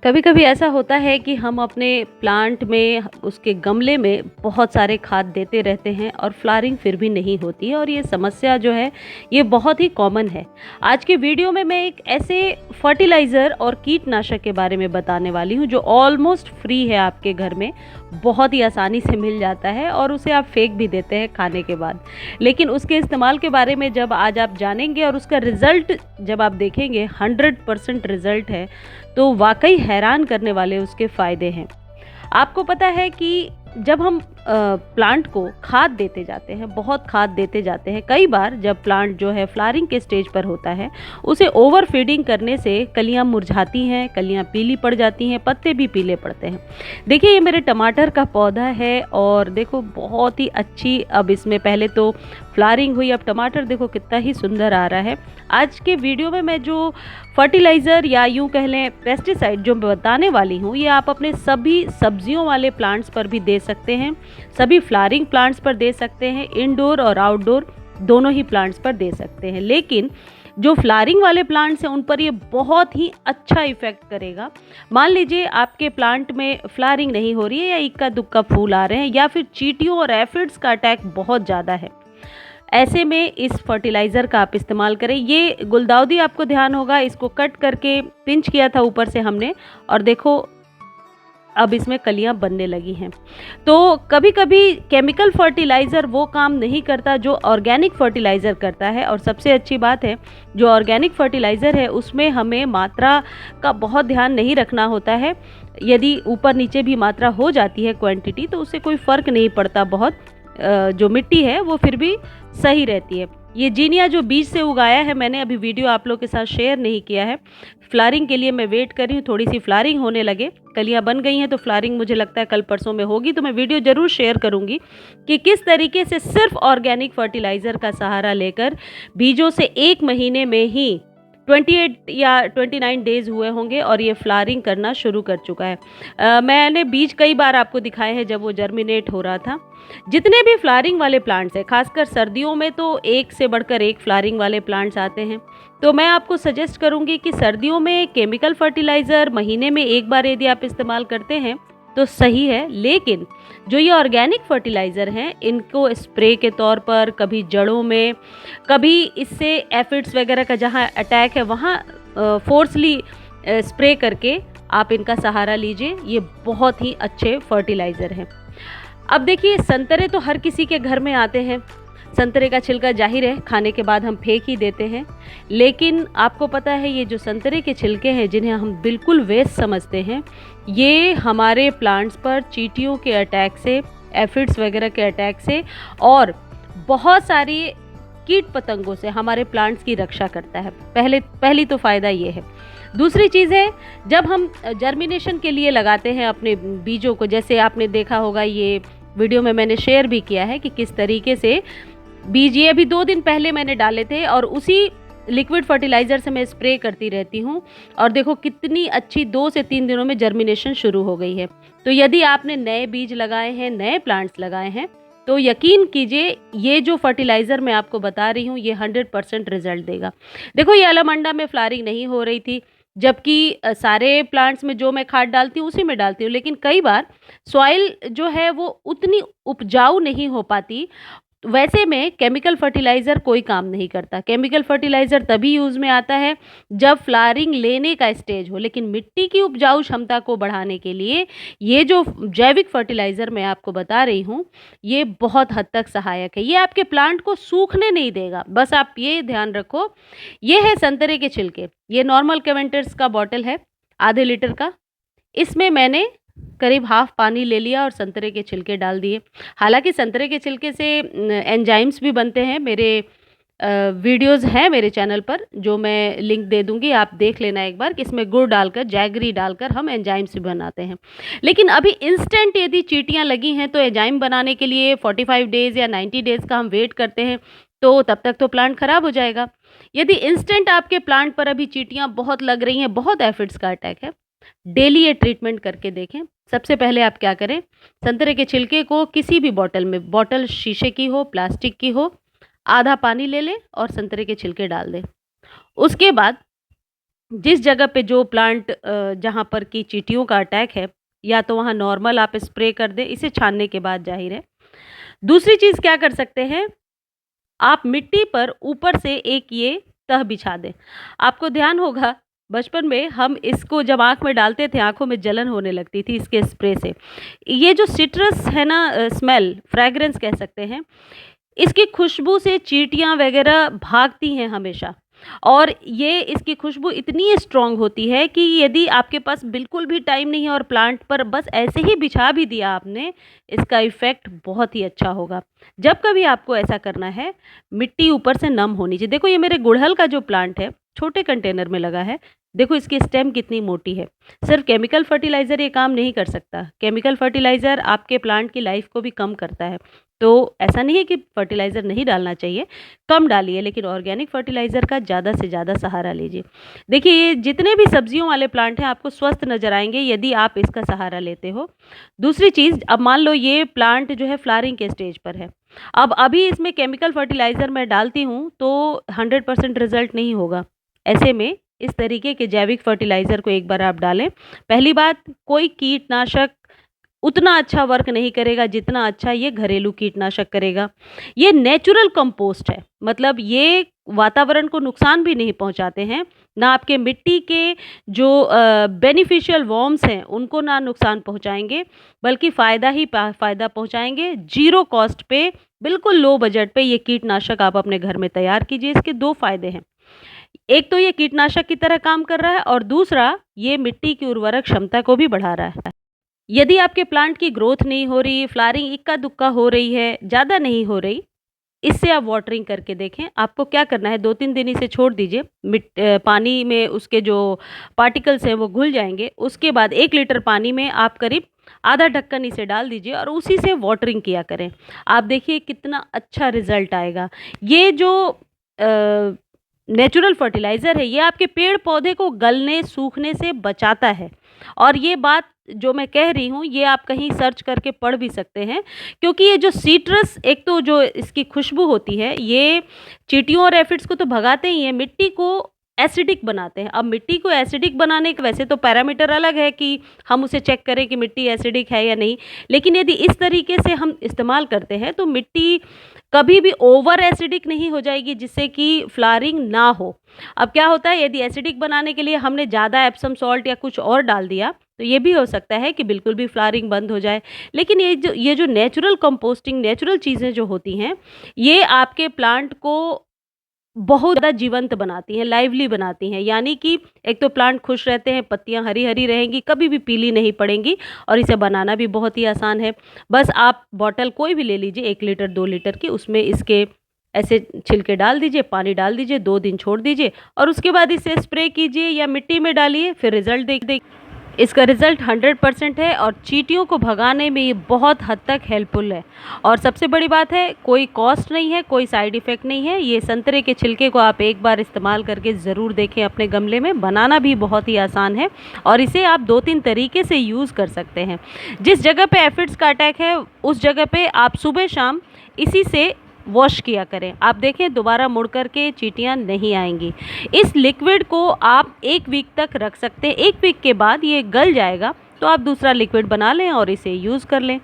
कभी कभी ऐसा होता है कि हम अपने प्लांट में उसके गमले में बहुत सारे खाद देते रहते हैं और फ्लावरिंग फिर भी नहीं होती है और ये समस्या जो है ये बहुत ही कॉमन है। आज के वीडियो में मैं एक ऐसे फर्टिलाइज़र और कीटनाशक के बारे में बताने वाली हूँ जो ऑलमोस्ट फ्री है आपके घर में, बहुत ही आसानी से मिल जाता है और उसे आप फेंक भी देते हैं खाने के बाद। लेकिन उसके इस्तेमाल के बारे में जब आज आप जानेंगे और उसका रिज़ल्ट जब आप देखेंगे 100% रिज़ल्ट है, तो वाकई हैरान करने वाले उसके फ़ायदे हैं। आपको पता है कि जब हम प्लांट को खाद देते जाते हैं, बहुत खाद देते जाते हैं, कई बार जब प्लांट जो है फ्लावरिंग के स्टेज पर होता है, उसे ओवर फीडिंग करने से कलियां मुरझाती हैं, कलियां पीली पड़ जाती हैं, पत्ते भी पीले पड़ते हैं। देखिए, ये मेरे टमाटर का पौधा है और देखो बहुत ही अच्छी अब इसमें पहले तो फ्लावरिंग हुई, अब टमाटर देखो कितना ही सुंदर आ रहा है। आज के वीडियो में मैं जो फर्टिलाइज़र या यूँ कह लें पेस्टिसाइड जो मैं बताने वाली हूँ, ये आप अपने सभी सब्जियों वाले प्लांट्स पर भी दे सकते हैं, सभी फ्लावरिंग प्लांट्स पर दे सकते हैं, इंडोर और आउटडोर दोनों ही प्लांट्स पर दे सकते हैं। लेकिन जो फ्लावरिंग वाले प्लांट्स हैं उन पर ये बहुत ही अच्छा इफेक्ट करेगा। मान लीजिए आपके प्लांट में फ्लावरिंग नहीं हो रही है या इक्का दुक्का फूल आ रहे हैं या फिर चींटियों और एफिड्स का अटैक बहुत ज़्यादा है, ऐसे में इस फर्टिलाइज़र का आप इस्तेमाल करें। ये गुलदाउदी आपको ध्यान होगा, इसको कट करके पिंच किया था ऊपर से हमने और देखो अब इसमें कलियां बनने लगी हैं। तो कभी कभी केमिकल फर्टिलाइज़र वो काम नहीं करता जो ऑर्गेनिक फर्टिलाइज़र करता है। और सबसे अच्छी बात है, जो ऑर्गेनिक फर्टिलाइज़र है उसमें हमें मात्रा का बहुत ध्यान नहीं रखना होता है। यदि ऊपर नीचे भी मात्रा हो जाती है क्वांटिटी, तो उससे कोई फ़र्क नहीं पड़ता बहुत। जो मिट्टी है वो फिर भी सही रहती है। ये जीनिया जो बीज से उगाया है मैंने, अभी वीडियो आप लोग के साथ शेयर नहीं किया है। फ्लावरिंग के लिए मैं वेट कर रही हूँ, थोड़ी सी फ्लावरिंग होने लगे, कलियाँ बन गई हैं, तो फ्लावरिंग मुझे लगता है कल परसों में होगी। तो मैं वीडियो ज़रूर शेयर करूँगी कि किस तरीके से सिर्फ ऑर्गेनिक फर्टिलाइज़र का सहारा लेकर बीजों से 1 महीने में ही 28 या 29 डेज़ हुए होंगे और ये फ्लावरिंग करना शुरू कर चुका है। मैंने बीज कई बार आपको दिखाए हैं जब वो जर्मिनेट हो रहा था। जितने भी फ्लावरिंग वाले प्लांट्स हैं, खासकर सर्दियों में तो एक से बढ़कर एक फ्लावरिंग वाले प्लांट्स आते हैं, तो मैं आपको सजेस्ट करूंगी कि सर्दियों में केमिकल फर्टिलाइज़र महीने में एक बार यदि आप इस्तेमाल करते हैं तो सही है। लेकिन जो ये ऑर्गेनिक फर्टिलाइज़र हैं, इनको स्प्रे के तौर पर कभी जड़ों में, कभी इससे एफिड्स वगैरह का जहाँ अटैक है वहाँ फोर्सली स्प्रे करके आप इनका सहारा लीजिए। ये बहुत ही अच्छे फर्टिलाइज़र हैं। अब देखिए, संतरे तो हर किसी के घर में आते हैं। संतरे का छिलका जाहिर है खाने के बाद हम फेंक ही देते हैं, लेकिन आपको पता है ये जो संतरे के छिलके हैं जिन्हें हम बिल्कुल वेस्ट समझते हैं, ये हमारे प्लांट्स पर चींटियों के अटैक से, एफिड्स वगैरह के अटैक से और बहुत सारी कीट पतंगों से हमारे प्लांट्स की रक्षा करता है। पहली तो फ़ायदा ये है। दूसरी चीज़ है, जब हम जर्मिनेशन के लिए लगाते हैं अपने बीजों को, जैसे आपने देखा होगा ये वीडियो में मैंने शेयर भी किया है कि किस तरीके से बीज, ये अभी 2 दिन पहले मैंने डाले थे और उसी लिक्विड फर्टिलाइज़र से मैं स्प्रे करती रहती हूँ और देखो कितनी अच्छी 2 से 3 दिनों में जर्मिनेशन शुरू हो गई है। तो यदि आपने नए बीज लगाए हैं, नए प्लांट्स लगाए हैं, तो यकीन कीजिए ये जो फर्टिलाइज़र मैं आपको बता रही हूँ ये 100% रिजल्ट देगा। देखो, ये अलामंडा में फ्लावरिंग नहीं हो रही थी, जबकि सारे प्लांट्स में जो मैं खाद डालती हूँ उसी में डालती हूँ, लेकिन कई बार सॉइल जो है वो उतनी उपजाऊ नहीं हो पाती। वैसे में केमिकल फर्टिलाइज़र कोई काम नहीं करता। केमिकल फर्टिलाइज़र तभी यूज़ में आता है जब फ्लावरिंग लेने का स्टेज हो, लेकिन मिट्टी की उपजाऊ क्षमता को बढ़ाने के लिए ये जो जैविक फर्टिलाइज़र मैं आपको बता रही हूँ, ये बहुत हद तक सहायक है। ये आपके प्लांट को सूखने नहीं देगा, बस आप ये ध्यान रखो। ये है संतरे के छिलके, ये नॉर्मल केवेंटर्स का बॉटल है आधे लीटर का, इसमें मैंने करीब हाफ पानी ले लिया और संतरे के छिलके डाल दिए। हालांकि संतरे के छिलके से एंजाइम्स भी बनते हैं। मेरे वीडियोस हैं मेरे चैनल पर, जो मैं लिंक दे दूंगी, आप देख लेना एक बार कि इसमें गुड़ डालकर, जैगरी डालकर हम एंजाइम्स भी बनाते हैं। लेकिन अभी इंस्टेंट यदि चींटियां लगी हैं तो एंजाइम बनाने के लिए 45 डेज़ या 90 डेज़ का हम वेट करते हैं, तो तब तक तो प्लांट खराब हो जाएगा। यदि इंस्टेंट आपके प्लांट पर अभी चींटियां बहुत लग रही हैं, बहुत एफिड्स का अटैक है, डेली ये ट्रीटमेंट करके देखें। सबसे पहले आप क्या करें, संतरे के छिलके को किसी भी बॉटल में, बॉटल शीशे की हो, प्लास्टिक की हो, आधा पानी ले लें और संतरे के छिलके डाल दें। उसके बाद जिस जगह पे जो प्लांट जहाँ पर कि चींटियों का अटैक है, या तो वहाँ नॉर्मल आप स्प्रे कर दें, इसे छानने के बाद ज़ाहिर है। दूसरी चीज़ क्या कर सकते हैं, आप मिट्टी पर ऊपर से एक ये तह बिछा दें। आपको ध्यान होगा बचपन में हम इसको जब आँख में डालते थे, आँखों में जलन होने लगती थी इसके स्प्रे से। ये जो सिट्रस है ना, स्मेल, फ्रेग्रेंस कह सकते हैं, इसकी खुशबू से चींटियाँ वग़ैरह भागती हैं हमेशा। और ये इसकी खुशबू इतनी स्ट्रॉन्ग होती है कि यदि आपके पास बिल्कुल भी टाइम नहीं है और प्लांट पर बस ऐसे ही बिछा भी दिया आपने, इसका इफ़ेक्ट बहुत ही अच्छा होगा। जब कभी आपको ऐसा करना है, मिट्टी ऊपर से नम होनी चाहिए। देखो ये मेरे गुड़हल का जो प्लांट है, छोटे कंटेनर में लगा है। देखो इसकी स्टेम कितनी मोटी है। सिर्फ़ केमिकल फर्टिलाइज़र ये काम नहीं कर सकता। केमिकल फर्टिलाइज़र आपके प्लांट की लाइफ़ को भी कम करता है। तो ऐसा नहीं है कि फर्टिलाइज़र नहीं डालना चाहिए, कम डालिए, लेकिन ऑर्गेनिक फर्टिलाइज़र का ज़्यादा से ज़्यादा सहारा लीजिए। देखिए ये जितने भी सब्जियों वाले प्लांट हैं आपको स्वस्थ नज़र आएँगे यदि आप इसका सहारा लेते हो। दूसरी चीज़, अब मान लो ये प्लांट जो है फ्लावरिंग के स्टेज पर है। अब अभी इसमें केमिकल फर्टिलाइज़र मैं डालती हूँ तो 100% रिज़ल्ट नहीं होगा। ऐसे में इस तरीके के जैविक फर्टिलाइज़र को एक बार आप डालें। पहली बात, कोई कीटनाशक उतना अच्छा वर्क नहीं करेगा जितना अच्छा ये घरेलू कीटनाशक करेगा। ये नेचुरल कंपोस्ट है, मतलब ये वातावरण को नुकसान भी नहीं पहुंचाते हैं, ना आपके मिट्टी के जो बेनिफिशियल वर्म्स हैं उनको ना नुकसान पहुंचाएंगे, बल्कि फ़ायदा ही फ़ायदा पहुंचाएंगे। जीरो कॉस्ट पे, बिल्कुल लो बजट पे ये कीटनाशक आप अपने घर में तैयार कीजिए। इसके दो फ़ायदे हैं, एक तो ये कीटनाशक की तरह काम कर रहा है और दूसरा ये मिट्टी की उर्वरक क्षमता को भी बढ़ा रहा है। यदि आपके प्लांट की ग्रोथ नहीं हो रही, फ्लावरिंग इक्का-दुक्का हो रही है, ज़्यादा नहीं हो रही, इससे आप वाटरिंग करके देखें। आपको क्या करना है, 2-3 दिन इसे छोड़ दीजिए, पानी में उसके जो पार्टिकल्स हैं वो घुल जाएँगे। उसके बाद 1 लीटर पानी में आप करीब आधा ढक्कन इसे डाल दीजिए और उसी से वाटरिंग किया करें। आप देखिए कितना अच्छा रिज़ल्ट आएगा। ये जो नेचुरल फर्टिलाइज़र है, ये आपके पेड़-पौधे को गलने, सूखने से बचाता है। और ये बात जो मैं कह रही हूँ, ये आप कहीं सर्च करके पढ़ भी सकते हैं, क्योंकि ये जो सिट्रस, एक तो जो इसकी खुशबू होती है, ये चींटियों और एफिड्स को तो भगाते ही हैं, मिट्टी को एसिडिक बनाते हैं। अब मिट्टी को एसिडिक बनाने के वैसे तो पैरामीटर अलग है कि हम उसे चेक करें कि मिट्टी एसिडिक है या नहीं, लेकिन यदि इस तरीके से हम इस्तेमाल करते हैं तो मिट्टी कभी भी ओवर एसिडिक नहीं हो जाएगी, जिससे कि फ्लावरिंग ना हो। अब क्या होता है, यदि एसिडिक बनाने के लिए हमने ज़्यादा एप्सम सॉल्ट या कुछ और डाल दिया, तो ये भी हो सकता है कि बिल्कुल भी फ्लावरिंग बंद हो जाए। लेकिन ये जो नेचुरल कंपोस्टिंग, नेचुरल चीज़ें जो होती हैं, ये आपके प्लांट को बहुत ज़्यादा जीवंत बनाती हैं, लाइवली बनाती हैं। यानी कि एक तो प्लांट खुश रहते हैं, पत्तियाँ हरी-हरी रहेंगी, कभी भी पीली नहीं पड़ेंगी, और इसे बनाना भी बहुत ही आसान है। बस आप बॉटल कोई भी ले लीजिए, 1 लीटर 2 लीटर की, उसमें इसके ऐसे छिलके डाल दीजिए, पानी डाल दीजिए, 2 दिन छोड़ दीजिए और उसके बाद इसे स्प्रे कीजिए या मिट्टी में डालिए, फिर रिज़ल्ट देख इसका रिज़ल्ट 100% है और चींटियों को भगाने में ये बहुत हद तक हेल्पफुल है। और सबसे बड़ी बात है, कोई कॉस्ट नहीं है, कोई साइड इफ़ेक्ट नहीं है। ये संतरे के छिलके को आप एक बार इस्तेमाल करके ज़रूर देखें अपने गमले में। बनाना भी बहुत ही आसान है और इसे आप 2-3 तरीके से यूज़ कर सकते हैं। जिस जगह पे एफिड्स का अटैक है, उस जगह पे आप सुबह शाम इसी से वॉश किया करें। आप देखें दोबारा मुड़ कर के चींटियाँ नहीं आएँगी। इस लिक्विड को आप 1 वीक तक रख सकते हैं। 1 वीक के बाद ये गल जाएगा तो आप दूसरा लिक्विड बना लें और इसे यूज़ कर लें।